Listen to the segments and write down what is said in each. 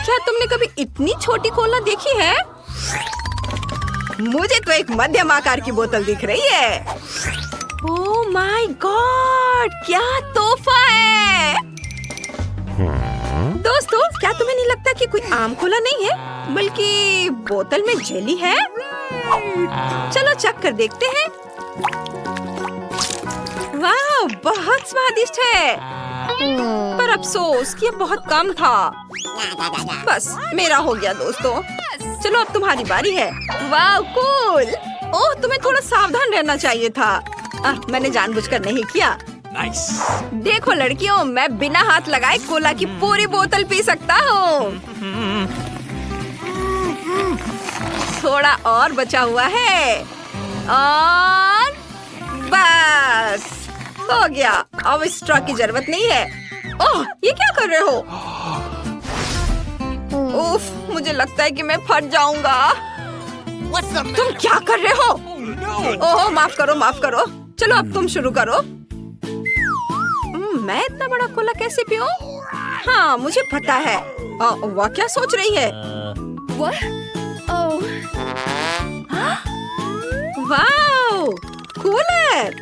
क्या तुमने कभी इतनी छोटी कोला देखी है? मुझे तो एक मध्यम आकार की बोतल दिख रही है। ओह माय गॉड, क्या तोहफा है! दोस्तों, क्या तुम्हें नहीं लगता कि कोई आम कोला नहीं है, बल्कि बोतल में जेली है? चलो चख कर देखते हैं। वाह, बहुत स्वादिष्ट है। पर अफसोस कि ये बहुत कम था। बस मेरा हो गया दोस्तों। चलो अब तुम्हारी बारी है। वाह कूल। ओह, तुम्हें थोड़ा सावधान रहना चाहिए था। मैंने जानबूझकर नहीं किया। देखो लड़कियों, मैं बिना हाथ लगाए कोला की पूरी बोतल पी सकता हूँ। थोड़ा और बचा हुआ है और बस हो गया। अब स्ट्रॉ की जरूरत नहीं है। ओह, ये क्या कर रहे हो? उफ, मुझे लगता है कि मैं फट जाऊंगा। तुम क्या कर रहे हो? ओह, माफ करो माफ करो। चलो अब तुम शुरू करो। मैं इतना बड़ा कोला कैसे पीऊं? हाँ, मुझे पता है। वह क्या सोच रही है? वाह, कूलर!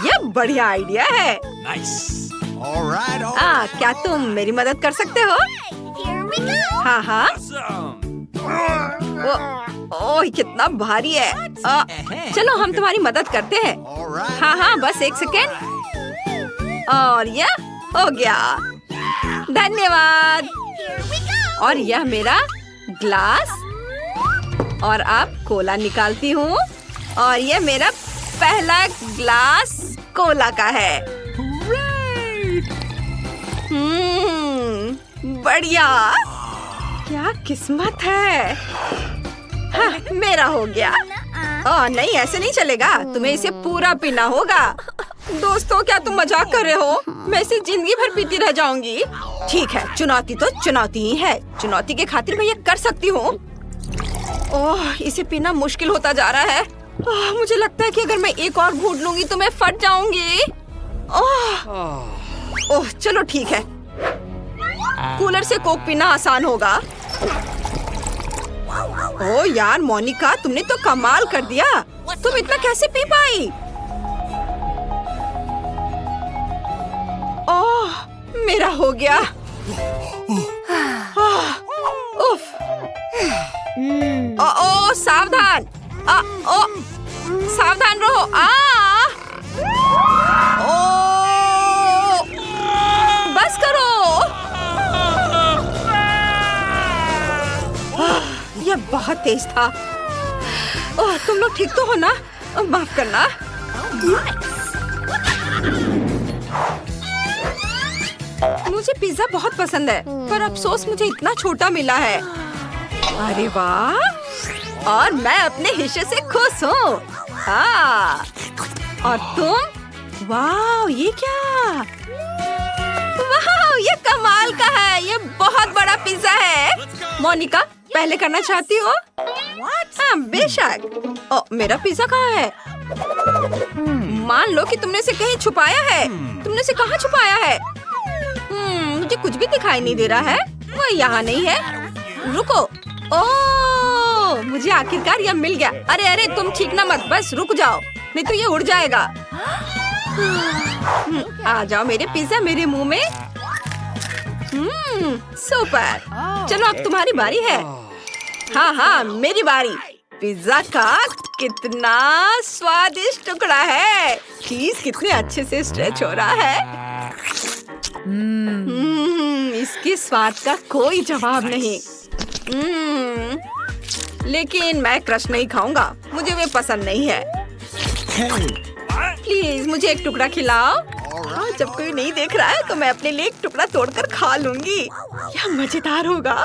ये बढ़िया आइडिया है। क्या तुम मेरी मदद कर सकते हो? हाँ हाँ। ओह, कितना भारी है। चलो हम तुम्हारी मदद करते हैं। हाँ हाँ, बस एक सेकेंड। और यह हो गया। धन्यवाद। और यह मेरा ग्लास। और अब कोला निकालती हूँ। और यह मेरा पहला ग्लास कोला का है। बढ़िया। क्या किस्मत है। हाँ, मेरा हो गया। नहीं, ऐसे नहीं चलेगा। तुम्हें इसे पूरा पीना होगा। दोस्तों, क्या तुम मजाक कर रहे हो? मैं इसे जिंदगी भर पीती रह जाऊंगी। ठीक है, चुनौती तो चुनौती ही है। चुनौती के खातिर मैं ये कर सकती हूँ। ओह, इसे पीना मुश्किल होता जा रहा है। मुझे लगता है कि अगर मैं एक और घूंट लूंगी तो मैं फट जाऊंगी। ओह, चलो ठीक है। कूलर से कोक पीना आसान होगा। ओह यार मोनिका, तुमने तो कमाल कर दिया। तुम इतना कैसे पी पाई? ओह, मेरा हो गया। उफ। ओह, सावधान। सावधान रहो। बस करो। यह बहुत तेज था। ओह, तुम लोग ठीक तो हो ना? माफ करना। मुझे पिज्जा बहुत पसंद है, पर अफसोस मुझे इतना छोटा मिला है। अरे वाह, और मैं अपने हिस्से से खुश हूँ। और तुम? वाह, ये क्या? वाह, ये कमाल का है। ये बहुत बड़ा पिज्जा है। मोनिका, पहले करना चाहती हो? हाँ, बेशक। मेरा पिज्जा कहाँ है? मान लो कि तुमने इसे कहीं छुपाया है। तुमने इसे कहाँ छुपाया है? मुझे कुछ भी दिखाई नहीं दे रहा है। वो यहाँ नहीं है। रुको। ओह, मुझे आखिरकार यह मिल गया। अरे अरे, तुम छींकना मत, बस रुक जाओ, नहीं तो ये उड़ जाएगा। आ जाओ मेरे पिज्जा मेरे मुंह में। सुपर। चलो अब तुम्हारी बारी है। हाँ हाँ, मेरी बारी। पिज्जा का कितना स्वादिष्ट टुकड़ा है। चीज कितने अच्छे से स्ट्रेच हो रहा है। इसके स्वाद का कोई जवाब नहीं। लेकिन मैं क्रश नहीं खाऊंगा, मुझे वे पसंद नहीं है। प्लीज मुझे एक टुकड़ा खिलाओ। जब कोई नहीं देख रहा है तो मैं अपने लिए एक टुकड़ा तोड़कर खा लूंगी। यह मजेदार होगा।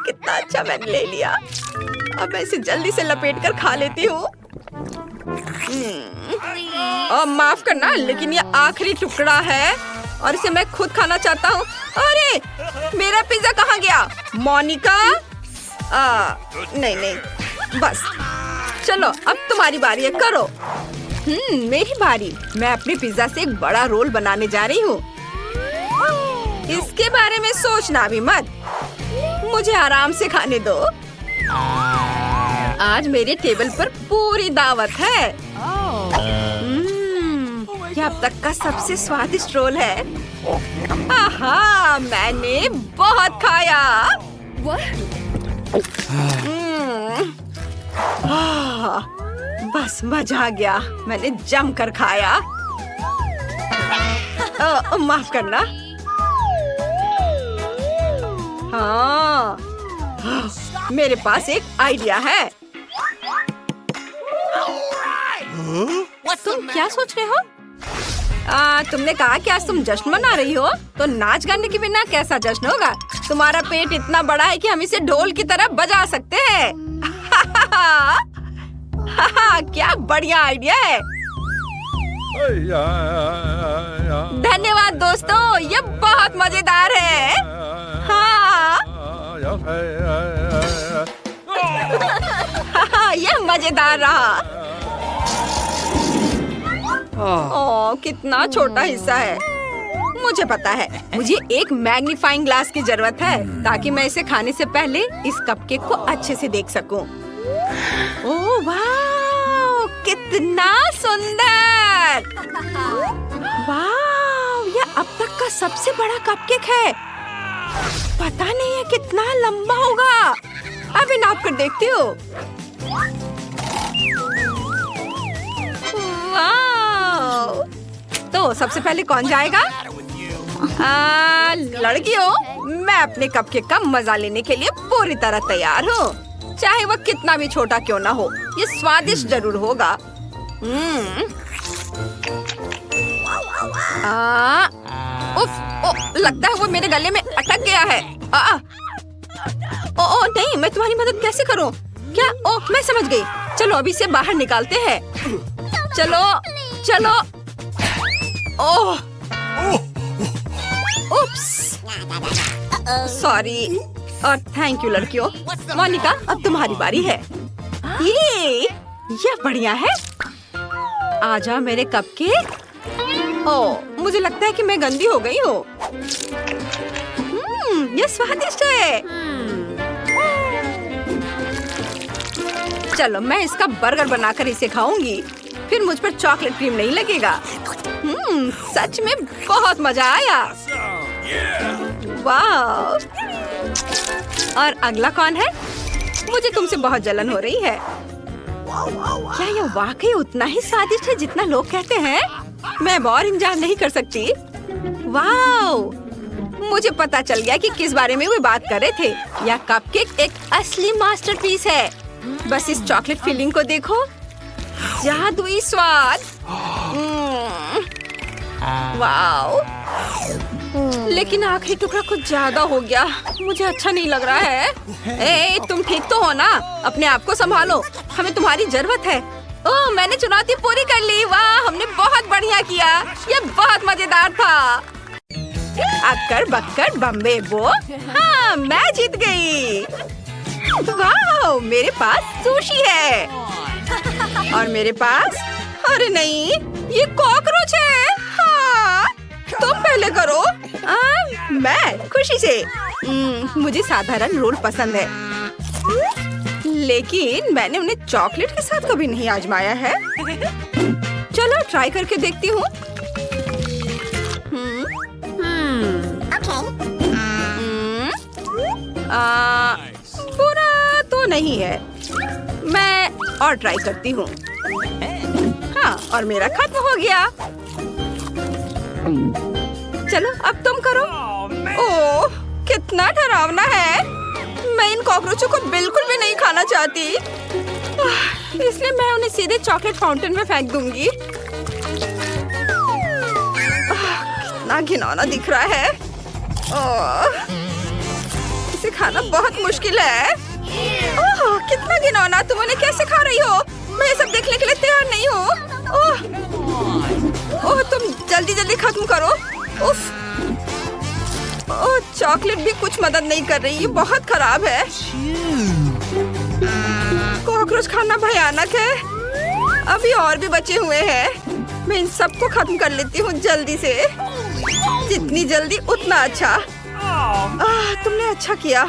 कितना अच्छा मैंने ले लिया। अब मैं इसे जल्दी से लपेट कर खा लेती हूँ। माफ करना, लेकिन ये आखिरी टुकड़ा है और इसे मैं खुद खाना चाहता हूँ। अरे, मेरा पिज्जा कहाँ गया? मोनिका? नहीं नहीं, बस। चलो अब तुम्हारी बारी है, करो। मेरी बारी। मैं अपने पिज्जा से एक बड़ा रोल बनाने जा रही हूँ। इसके बारे में सोचना भी मत, मुझे आराम से खाने दो। आज मेरे टेबल पर पूरी दावत है। यह अब तक का सबसे स्वादिष्ट रोल है। आहा, मैंने बहुत खाया। बस मजा आ गया, मैंने जमकर खाया। माफ करना। हाँ, मेरे पास एक आइडिया है। तुम क्या सोच रहे हो? तुमने कहा कि आज तुम जश्न मना रही हो, तो नाच गाने के बिना कैसा जश्न होगा? तुम्हारा पेट इतना बड़ा है कि हम इसे ढोल की तरह बजा सकते हैं। क्या बढ़िया आइडिया है। धन्यवाद दोस्तों, ये बहुत मजेदार है। हाँ। यह मजेदार रहा। ओह, कितना छोटा हिस्सा है। मुझे पता है, मुझे एक मैग्नीफाइंग ग्लास की जरूरत है ताकि मैं इसे खाने से पहले इस कपकेक को अच्छे से देख सकूं। ओह वाह, कितना सुंदर। वाह, यह अब तक का सबसे बड़ा कपकेक है। पता नहीं है कितना लंबा होगा। अभी नाप कर देखती हूँ। वाह, तो सबसे पहले कौन जाएगा? लड़कियों, मैं अपने कपकेक का मजा लेने के लिए पूरी तरह तैयार हूँ। चाहे वह कितना भी छोटा क्यों ना हो, ये स्वादिष्ट जरूर होगा। लगता है वो मेरे गले में अटक गया है। नहीं, मैं तुम्हारी मदद कैसे करूँ? क्या? मैं समझ गई। चलो अभी इसे बाहर निकालते हैं। चलो चलो। सॉरी और थैंक यू लड़कियों। मोनिका, अब तुम्हारी बारी है। ये बढ़िया है। आजा मेरे कपकेक। मुझे लगता है कि मैं गंदी हो गई हूँ। ये स्वादिष्ट है। चलो मैं इसका बर्गर बनाकर इसे खाऊंगी, फिर मुझ पर चॉकलेट क्रीम नहीं लगेगा। सच में बहुत मजा आया। वाह। और अगला कौन है? मुझे तुमसे बहुत जलन हो रही है। क्या यह वाकई उतना ही स्वादिष्ट है जितना लोग कहते हैं? मैं और इंतजार नहीं कर सकती। वाह, मुझे पता चल गया कि किस बारे में वे बात कर रहे थे। यह कपकेक एक असली मास्टरपीस है। बस इस चॉकलेट फिलिंग को देखो, जादुई स्वाद। वाओ, लेकिन आखिरी टुकड़ा कुछ ज्यादा हो गया। मुझे अच्छा नहीं लग रहा है। तुम ठीक तो हो ना? अपने आप को संभालो, हमें तुम्हारी जरूरत है। ओह, मैंने चुनौती पूरी कर ली। वाह, हमने बहुत बढ़िया किया। ये बहुत मजेदार था। अक्कर बक्कर बम्बे बो। हाँ, मैं जीत गई। वाह, मेरे पास सुशी है। और मेरे पास, अरे नहीं, ये कॉकरोच है। हाँ, तुम पहले करो। मैं खुशी से। मुझे साधारण रोल पसंद है, लेकिन मैंने उन्हें चॉकलेट के साथ कभी नहीं आजमाया है। चलो ट्राई करके देखती हूँ। पूरा तो नहीं है। मैं और ट्राई करती हूँ। हाँ, और मेरा खत्म हो गया। चलो अब तुम करो। ओह, कितना डरावना है। मैं इन कॉकरोचों को बिल्कुल भी नहीं खाना चाहती, इसलिए मैं उन्हें सीधे चॉकलेट फाउंटेन में फेंक दूंगी। कितना घिनौना दिख रहा है। इसे खाना बहुत मुश्किल है। ओह, कितना घिनौना। तुम उन्हें कैसे खा रही हो? मैं ये सब देखने के लिए तैयार नहीं हूँ। ओह, तुम जल्दी जल्दी खत्म करो। उफ। ओह, चॉकलेट भी कुछ मदद नहीं कर रही। ये बहुत खराब है। कॉकरोच खाना भयानक है। अभी और भी बचे हुए हैं। मैं इन सबको खत्म कर लेती हूँ जल्दी से। जितनी जल्दी उतना अच्छा। तुमने अच्छा किया।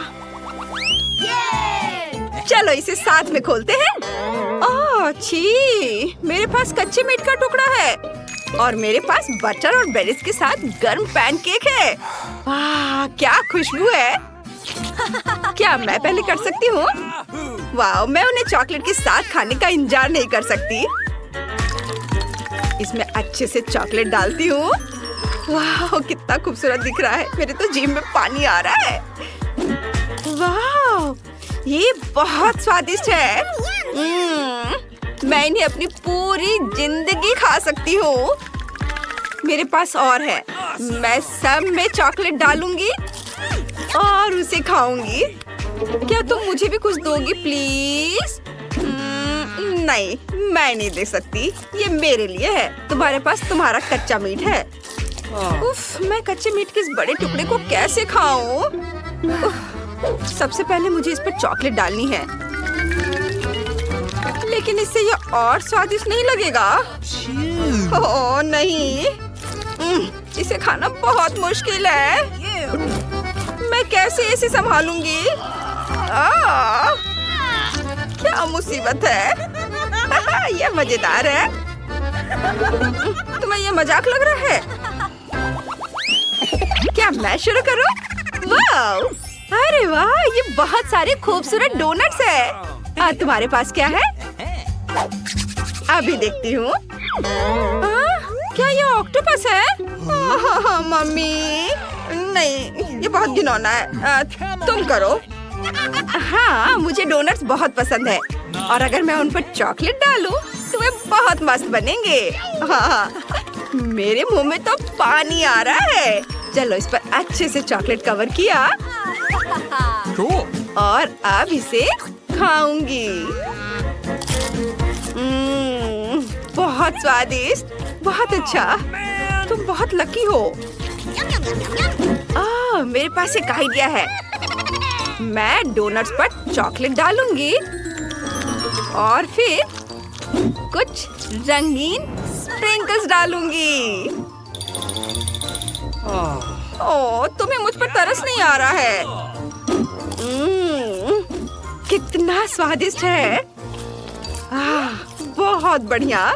चलो इसे साथ में खोलते हैं। ओह छी, मेरे पास कच्चे मीट का टुकड़ा है और मेरे पास बटर और बेरीज के साथ गर्म पैनकेक है। वाह, क्या खुशबू है। क्या मैं पहले कर सकती हूँ? वाह, मैं उन्हें चॉकलेट के साथ खाने का इंतजार नहीं कर सकती। इसमें अच्छे से चॉकलेट डालती हूँ। वाह, कितना खूबसूरत दिख रहा है। मेरे तो जीभ में पानी आ रहा है। वाह, ये बहुत स्वादिष्ट है। मैं इन्हें अपनी पूरी जिंदगी खा सकती हूँ। मेरे पास और है। मैं सब में चॉकलेट डालूंगी और उसे खाऊंगी। क्या तुम मुझे भी कुछ दोगी प्लीज? नहीं, मैं नहीं दे सकती। ये मेरे लिए है। तुम्हारे पास तुम्हारा कच्चा मीट है। उफ, मैं कच्चे मीट के इस बड़े टुकड़े को कैसे खाऊं? सबसे पहले मुझे इस पर चॉकलेट डालनी है, लेकिन इससे ये और स्वादिष्ट नहीं लगेगा। ओह नहीं, इसे खाना बहुत मुश्किल है। मैं कैसे इसे संभालूंगी? क्या मुसीबत है। ये मजेदार है। तुम्हें ये मजाक लग रहा है? क्या मैं शुरू करूं? वाह, अरे वाह, ये बहुत सारे खूबसूरत डोनट्स है। तुम्हारे पास क्या है? अभी देखती हूँ। क्या ये ऑक्टोपस है? मम्मी नहीं, ये बहुत घिनौना है। तुम करो। हाँ, मुझे डोनट्स बहुत पसंद है और अगर मैं उन पर चॉकलेट डालूं तो वे बहुत मस्त बनेंगे। हाँ, मेरे मुंह में तो पानी आ रहा है। चलो इस पर अच्छे से चॉकलेट कवर किया और अब इसे खाऊंगी। बहुत स्वादिष्ट, बहुत अच्छा। तुम बहुत लकी हो। मेरे पास एक आइडिया है। मैं डोनट्स पर चॉकलेट डालूंगी और फिर कुछ रंगीन स्प्रिंकल्स डालूंगी। ओह, तुम्हें मुझ पर तरस नहीं आ रहा है? कितना स्वादिष्ट है। बहुत बढ़िया।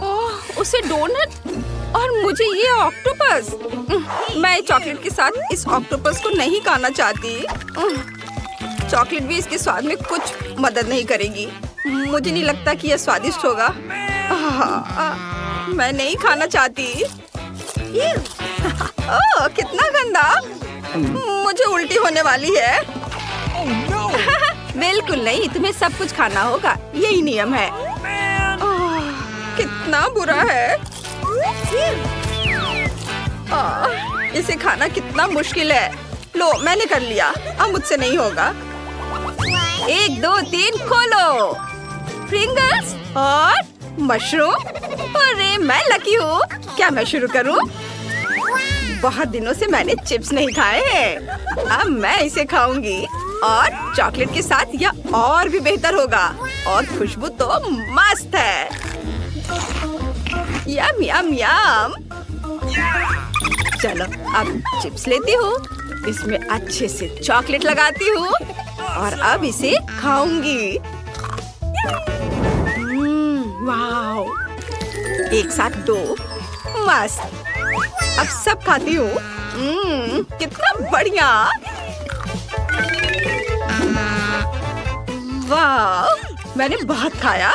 ओह, उसे डोनट और मुझे ये ऑक्टोपस। मैं चॉकलेट के साथ इस ऑक्टोपस को नहीं खाना चाहती। चॉकलेट भी इसके स्वाद में कुछ मदद नहीं करेगी। मुझे नहीं लगता कि यह स्वादिष्ट होगा। मैं नहीं खाना चाहती। ओह, कितना गंदा। मुझे उल्टी होने वाली है। बिल्कुल नहीं, तुम्हें सब कुछ खाना होगा, यही नियम है। कितना बुरा है। इसे खाना कितना मुश्किल है। लो, मैंने कर लिया। अब मुझसे नहीं होगा। 1 2 3 खोलो। प्रिंगल्स और मशरूम। अरे मैं लकी हूँ। क्या मैं शुरू करूँ? बहुत दिनों से मैंने चिप्स नहीं खाए हैं। अब मैं इसे खाऊंगी और चॉकलेट के साथ यह और भी बेहतर होगा। और खुशबू तो मस्त है। यम यम यम। चलो अब चिप्स लेती हूँ, इसमें अच्छे से चॉकलेट लगाती हूँ और अब इसे खाऊंगी। वाह, एक साथ 2, मस्त। अब सब खाती हूँ। कितना बढ़िया। वाह, मैंने बहुत खाया।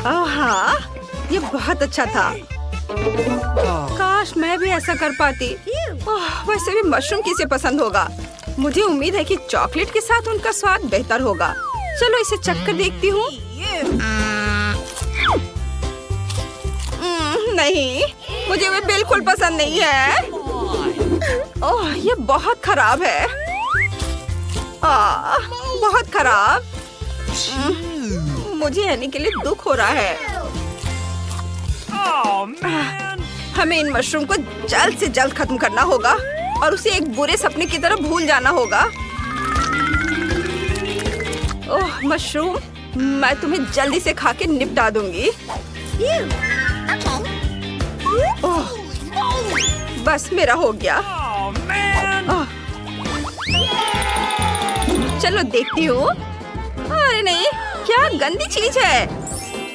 हाँ, ये बहुत अच्छा था। काश मैं भी ऐसा कर पाती। वैसे भी मशरूम किसे पसंद होगा। मुझे उम्मीद है कि चॉकलेट के साथ उनका स्वाद बेहतर होगा। चलो इसे चखकर देखती हूँ। नहीं, मुझे वे बिल्कुल पसंद नहीं है। ओह, ये बहुत खराब है। बहुत खराब। मुझे यानी के लिए दुख हो रहा है। हमें इन मशरूम को जल्द से जल्द खत्म करना होगा और उसे एक बुरे सपने की तरह भूल जाना होगा। ओह मशरूम, मैं तुम्हें जल्दी से खा के निपटा दूंगी। ओह, बस मेरा हो गया। ओह, चलो देखती हूँ। अरे नहीं, क्या गंदी चीज है।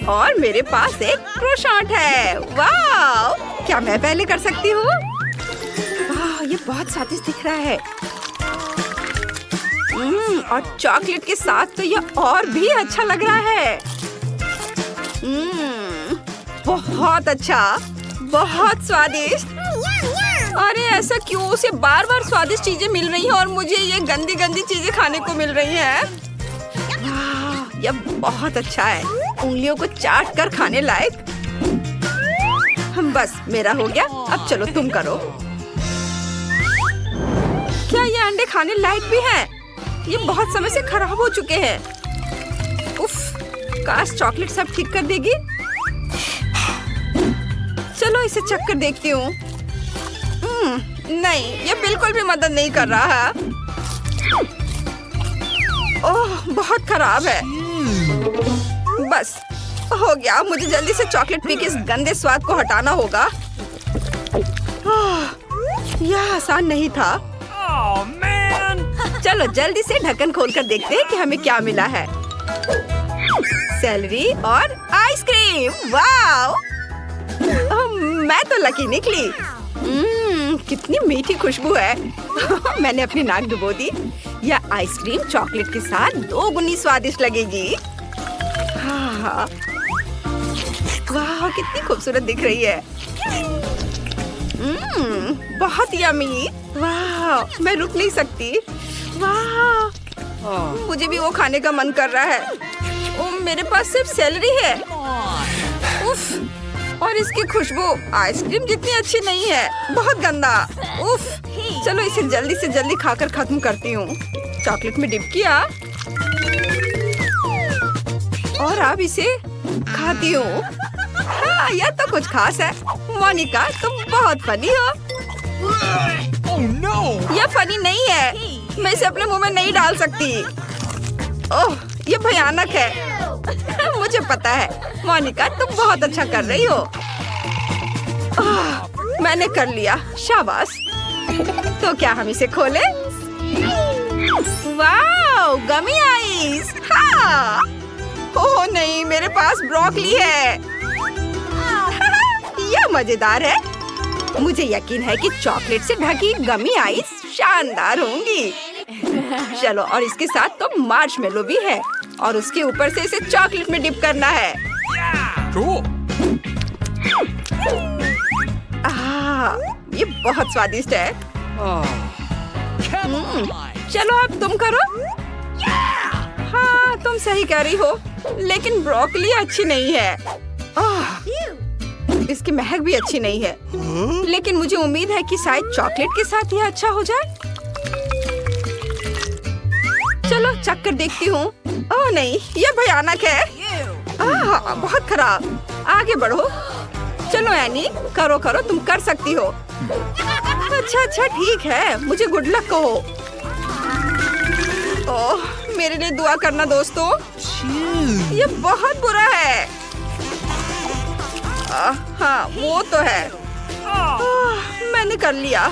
और मेरे पास एक क्रोissant है। वाह, क्या मैं पहले कर सकती हूँ? वाह, ये बहुत स्वादिष्ट दिख रहा है। और चॉकलेट के साथ तो ये और भी अच्छा लग रहा है। बहुत अच्छा, बहुत स्वादिष्ट। अरे ऐसा क्यों? उसे बार बार स्वादिष्ट चीजें मिल रही हैं और मुझे ये गंदी गंदी चीजें खाने को मिल रही हैं। वाह, ये बहुत अच्छा है। उंगलियों को चाट कर खाने लायक। बस मेरा हो गया। अब चलो तुम करो। क्या ये अंडे खाने लायक भी हैं? ये बहुत समय से खराब हो चुके हैं। उफ, काश चॉकलेट सब ठीक कर देगी। चलो इसे चख कर देखती हूँ। नहीं, ये बिल्कुल भी मदद नहीं कर रहा है। ओह, बहुत खराब है। बस हो गया। मुझे जल्दी से चॉकलेट पी के इस गंदे स्वाद को हटाना होगा। यह आसान नहीं था। चलो जल्दी से ढक्कन खोलकर देखते हैं कि हमें क्या मिला है। सेलरी और आइसक्रीम। वाह, मैं तो लकी निकली। कितनी मीठी खुशबू है। मैंने अपनी नाक डुबो दी। यह आइसक्रीम चॉकलेट के साथ 2 गुनी स्वादिष्ट लगेगी। हाँ, वाह, कितनी खूबसूरत दिख रही है। बहुत यम्मी। वाह, मैं रुक नहीं सकती। वाह, मुझे भी वो खाने का मन कर रहा है। ओ, मेरे पास सिर्फ सेलरी है। उफ, और इसकी खुशबू आइसक्रीम जितनी अच्छी नहीं है। बहुत गंदा। उफ, चलो इसे जल्दी से जल्दी खाकर खत्म करती हूँ। चॉकलेट में डिप किया और अब इसे खाती हूँ। हाँ, यह तो कुछ खास है। मोनिका, तुम बहुत फनी हो। यह फनी नहीं है। मैं इसे अपने मुंह में नहीं डाल सकती। ओह, ये भयानक है। मुझे पता है। मोनिका, तुम बहुत अच्छा कर रही हो। मैंने कर लिया। शाबाश। तो क्या हम इसे खोलें? वाह, गमी आइस। हाँ। ओह नहीं, मेरे पास ब्रोकली है। यह मजेदार है। मुझे यकीन है कि चॉकलेट से ढकी गमी आइस शानदार होंगी। चलो, और इसके साथ तो मार्शमेलो भी है और उसके ऊपर से इसे चॉकलेट में डिप करना है। ये बहुत स्वादिष्ट है। चलो अब तुम करो। हाँ, तुम सही कह रही हो, लेकिन ब्रोकली अच्छी नहीं है। इसकी महक भी अच्छी नहीं है। लेकिन मुझे उम्मीद है कि शायद चॉकलेट के साथ यह अच्छा हो जाए। चलो चख कर देखती हूँ। ओह नहीं, यह भयानक है। बहुत खराब। आगे बढ़ो। चलो एनी, करो करो, तुम कर सकती हो। अच्छा ठीक है, मुझे गुड लक कहो। ओह, मेरे लिए दुआ करना दोस्तों। ये बहुत बुरा है। हाँ, वो तो है। मैंने कर लिया।